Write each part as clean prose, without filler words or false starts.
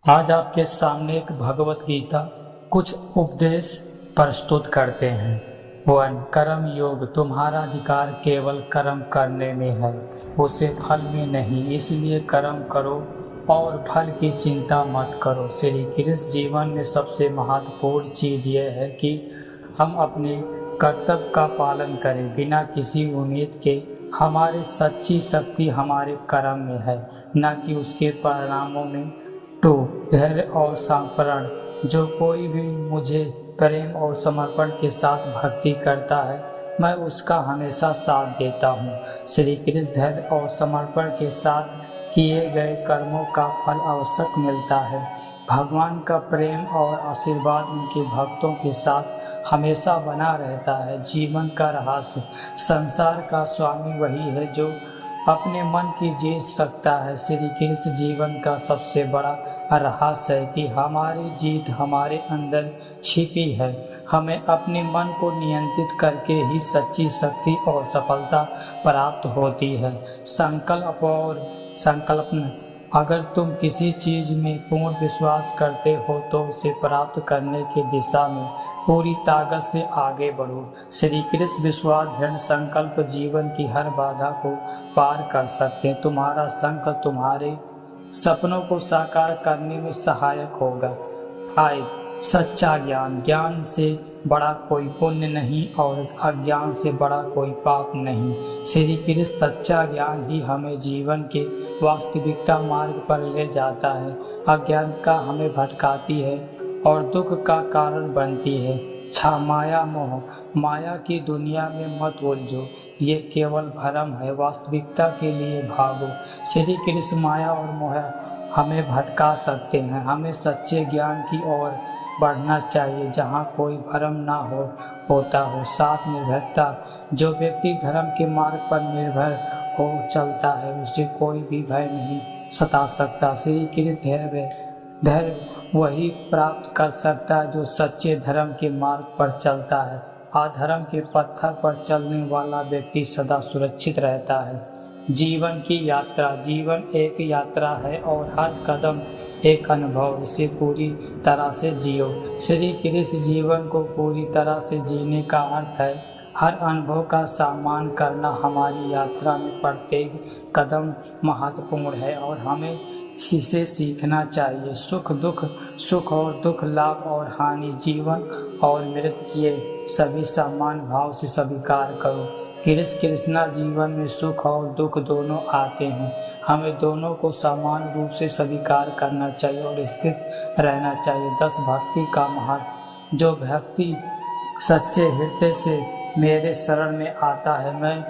आज आपके सामने एक भगवत गीता कुछ उपदेश प्रस्तुत करते हैं। 1. कर्म योग। तुम्हारा अधिकार केवल कर्म करने में है, उसे फल में नहीं, इसलिए कर्म करो और फल की चिंता मत करो। श्री कृष्ण जीवन में सबसे महत्वपूर्ण चीज यह है कि हम अपने कर्तव्य का पालन करें बिना किसी उम्मीद के। हमारी सच्ची शक्ति हमारे कर्म में है, न कि उसके परिणामों में। 2. धैर्य और समर्पण। जो कोई भी मुझे प्रेम और समर्पण के साथ भक्ति करता है, मैं उसका हमेशा साथ देता हूँ। श्री कृष्ण धैर्य और समर्पण के साथ किए गए कर्मों का फल आवश्यक मिलता है। भगवान का प्रेम और आशीर्वाद उनके भक्तों के साथ हमेशा बना रहता है। जीवन का रहस्य। संसार का स्वामी वही है जो अपने मन की जीत सकता है। श्री कृष्ण जीवन का सबसे बड़ा रहस्य है कि हमारी जीत हमारे अंदर छिपी है। हमें अपने मन को नियंत्रित करके ही सच्ची शक्ति और सफलता प्राप्त होती है। संकल्प और संकल्पना। अगर तुम किसी चीज में पूर्ण विश्वास करते हो तो उसे प्राप्त करने की दिशा में पूरी ताकत से आगे बढ़ो। श्री कृष्ण विश्वास दृढ़ संकल्प जीवन की हर बाधा को पार कर सकते हैं। तुम्हारा संकल्प तुम्हारे सपनों को साकार करने में सहायक होगा। 5. सच्चा ज्ञान। ज्ञान से बड़ा कोई पुण्य नहीं और अज्ञान से बड़ा कोई पाप नहीं। श्री कृष्ण सच्चा ज्ञान ही हमें जीवन के वास्तविकता मार्ग पर ले जाता है। अज्ञानता हमें भटकाती है और दुख का कारण बनती है। माया मोह। माया की दुनिया में मत उलझो, ये केवल भ्रम है, वास्तविकता के लिए भागो। श्री कृष्ण माया और मोह हमें भटका सकते हैं। हमें सच्चे ज्ञान की ओर बढ़ना चाहिए जहाँ कोई भ्रम ना होता हो। 7. निर्भरता। जो व्यक्ति धर्म के मार्ग पर निर्भर हो चलता है, उसे कोई भी भय नहीं सता सकता। श्री कृष्ण धैर्य वही प्राप्त कर सकता है जो सच्चे धर्म के मार्ग पर चलता है। अधर्म के पत्थर पर चलने वाला व्यक्ति सदा सुरक्षित रहता है। जीवन की यात्रा। जीवन एक यात्रा है और हर कदम एक अनुभव। इसे पूरी तरह से जियो। श्री कृष्ण जीवन को पूरी तरह से जीने का अर्थ है हर अनुभव का सम्मान करना। हमारी यात्रा में प्रत्येक कदम महत्वपूर्ण है और हमें इसे सीखना चाहिए। सुख और दुख, लाभ और हानि, जीवन और मृत्यु के सभी समान भाव से स्वीकार करो। कृष्णा जीवन में सुख और दुख दोनों आते हैं। हमें दोनों को समान रूप से स्वीकार करना चाहिए और स्थित रहना चाहिए। 10. भक्ति का महत्व। जो भक्ति सच्चे हृदय से मेरे शरण में आता है, मैं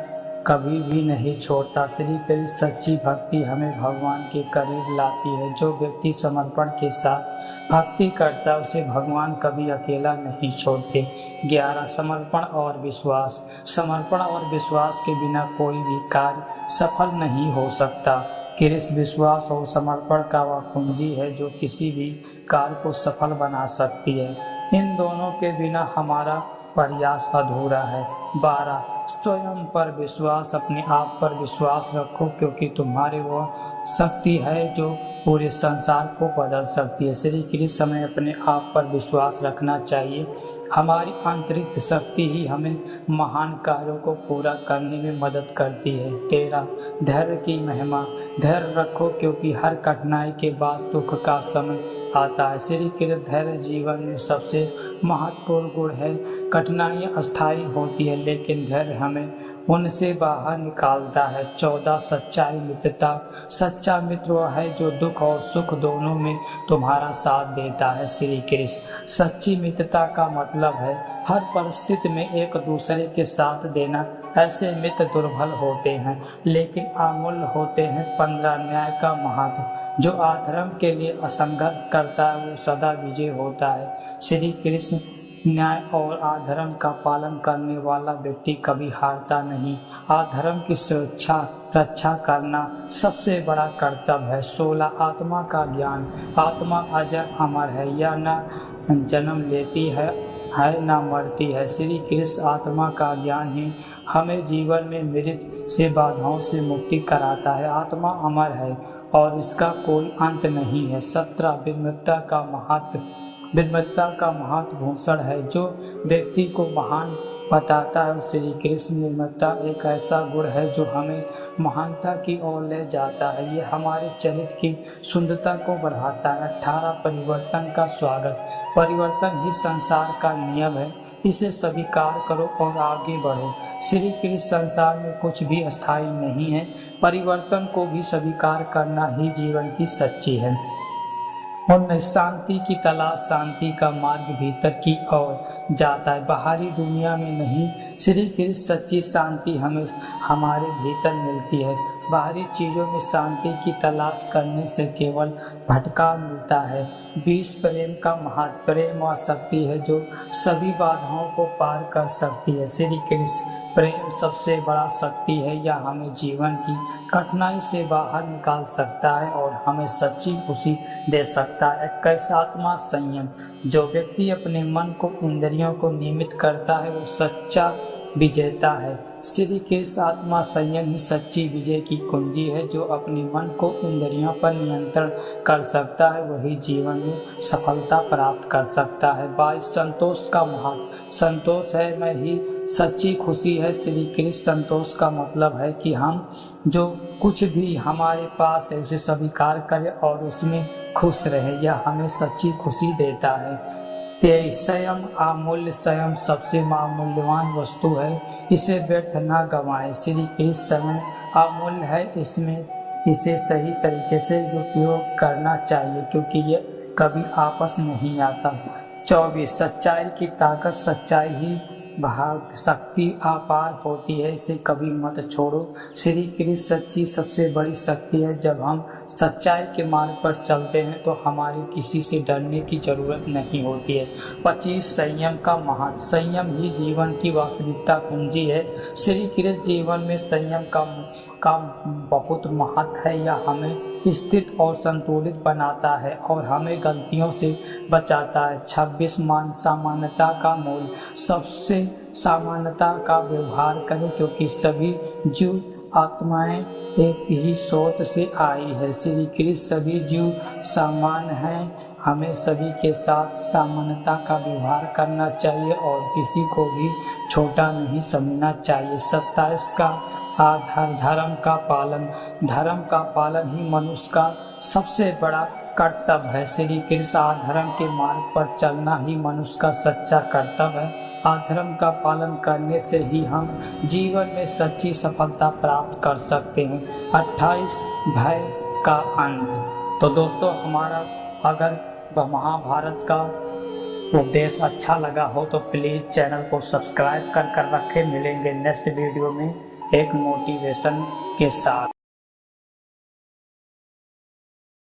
कभी भी नहीं छोड़ता। श्री कृष्ण सच्ची भक्ति हमें भगवान के करीब लाती है। जो व्यक्ति समर्पण के साथ भक्ति करता है, उसे भगवान कभी अकेला नहीं छोड़ते। 11. समर्पण और विश्वास। समर्पण और विश्वास के बिना कोई भी कार्य सफल नहीं हो सकता। कृष्ण विश्वास और समर्पण का वह कुंजी है जो किसी भी कार्य को सफल बना सकती है। इन दोनों के बिना हमारा प्रयास अधूरा है। 12. स्वयं पर विश्वास। अपने आप पर विश्वास रखो क्योंकि तुम्हारे वो शक्ति है जो पूरे संसार को बदल सकती है। श्री कृष्ण हमें अपने आप पर विश्वास रखना चाहिए। हमारी आंतरिक शक्ति ही हमें महान कार्यों को पूरा करने में मदद करती है। 13. धैर्य की महिमा। धैर्य रखो क्योंकि हर कठिनाई के बाद दुख का समय आता है। श्री कृष्ण धैर्य जीवन में सबसे महत्वपूर्ण गुण है। कठिनाइयाँ अस्थायी होती है लेकिन धैर्य हमें उनसे बाहर निकालता है। 14. सच्चाई मित्रता। सच्चा मित्र वह है जो दुख और सुख दोनों में तुम्हारा साथ देता है। श्री कृष्ण सच्ची मित्रता का मतलब है हर परिस्थिति में एक दूसरे के साथ देना। ऐसे मित्र दुर्बल होते हैं लेकिन अमूल्य होते हैं। 15. न्याय का महत्व। जो अधर्म के लिए असंघर्ष करता है वो सदा विजय होता है। श्री कृष्ण न्याय और अधर्म का पालन करने वाला व्यक्ति कभी हारता नहीं। अधर्म की रक्षा करना सबसे बड़ा कर्तव्य है। 16. आत्मा का ज्ञान। आत्मा अजर अमर है, यह न जन्म लेती है न मरती है। श्री कृष्ण आत्मा का ज्ञान ही हमें जीवन में मृत्यु से बाधाओं से मुक्ति कराता है। आत्मा अमर है और इसका कोई अंत नहीं है। 17 विनम्रता का महत्वभूषण है। जो व्यक्ति को महान बताता है श्री कृष्ण। विनम्रता एक ऐसा गुण है जो हमें महानता की ओर ले जाता है। ये हमारे चरित्र की सुंदरता को बढ़ाता है। 18 परिवर्तन का स्वागत। परिवर्तन ही संसार का नियम है, इसे स्वीकार करो और आगे बढ़ो। श्री कृष्ण संसार में कुछ भी अस्थायी नहीं है, परिवर्तन को भी स्वीकार करना ही जीवन की सच्ची है। और शांति की तलाश, शांति का मार्ग भीतर की ओर जाता है, बाहरी दुनिया में नहीं। श्री कृष्ण सच्ची शांति हमें हमारे भीतर मिलती है। बाहरी चीज़ों में शांति की तलाश करने से केवल भटका मिलता है। 20 प्रेम का महत्व। प्रेम वह शक्ति है जो सभी बाधाओं को पार कर सकती है। श्री कृष्ण प्रेम सबसे बड़ा शक्ति है। यह हमें जीवन की कठिनाई से बाहर निकाल सकता है और हमें सच्ची खुशी दे सकता है। 21 आत्मा संयम। जो व्यक्ति अपने मन को, इंद्रियों को नियमित करता है वो सच्चा विजेता है। श्री कृष्ण आत्मा संयम ही सच्ची विजय की कुंजी है। जो अपने मन को, इंद्रियों पर नियंत्रण कर सकता है वही जीवन में सफलता प्राप्त कर सकता है। 22 संतोष का महत्व। संतोष है मैं ही सच्ची खुशी है। श्री कृष्ण संतोष का मतलब है कि हम जो कुछ भी हमारे पास है उसे स्वीकार करें और उसमें खुश रहे। यह हमें सच्ची खुशी देता है। 23 स्वयं अमूल्य। स्वयं सबसे मूल्यवान वस्तु है, इसे व्यर्थ न गंवाएं। श्री कृष्ण समय अमूल्य है, इसे सही तरीके से उपयोग करना चाहिए क्योंकि ये कभी आपस नहीं आता। 24 सच्चाई की ताकत। सच्चाई ही भाग शक्ति अपार होती है, इसे कभी मत छोड़ो। श्री कृष्ण सच्ची सबसे बड़ी शक्ति है। जब हम सच्चाई के मार्ग पर चलते हैं तो हमारे किसी से डरने की जरूरत नहीं होती है। 25 संयम का महत्व। संयम ही जीवन की वास्तविकता कुंजी है। श्री कृष्ण जीवन में संयम का बहुत महत्व है। यह हमें स्थित और संतुलित बनाता है और हमें गलतियों से बचाता है। 26 सामान्यता का मूल। सबसे सामान्यता का व्यवहार करें क्योंकि सभी जीव आत्माएं एक ही स्रोत से आई है। श्री कृष्ण सभी जीव समान हैं। हमें सभी के साथ सामान्यता का व्यवहार करना चाहिए और किसी को भी छोटा नहीं समझना चाहिए। 27 का आधार। धर्म का पालन। धर्म का पालन ही मनुष्य का सबसे बड़ा कर्तव्य है। श्री कृष्ण अधर्म के मार्ग पर चलना ही मनुष्य का सच्चा कर्तव्य है। अधर्म का पालन करने से ही हम जीवन में सच्ची सफलता प्राप्त कर सकते हैं। 28 भय का अंत। तो दोस्तों हमारा अगर महाभारत का उपदेश अच्छा लगा हो तो प्लीज़ चैनल को सब्सक्राइब कर रखें। मिलेंगे नेक्स्ट वीडियो में एक मोटिवेशन के साथ।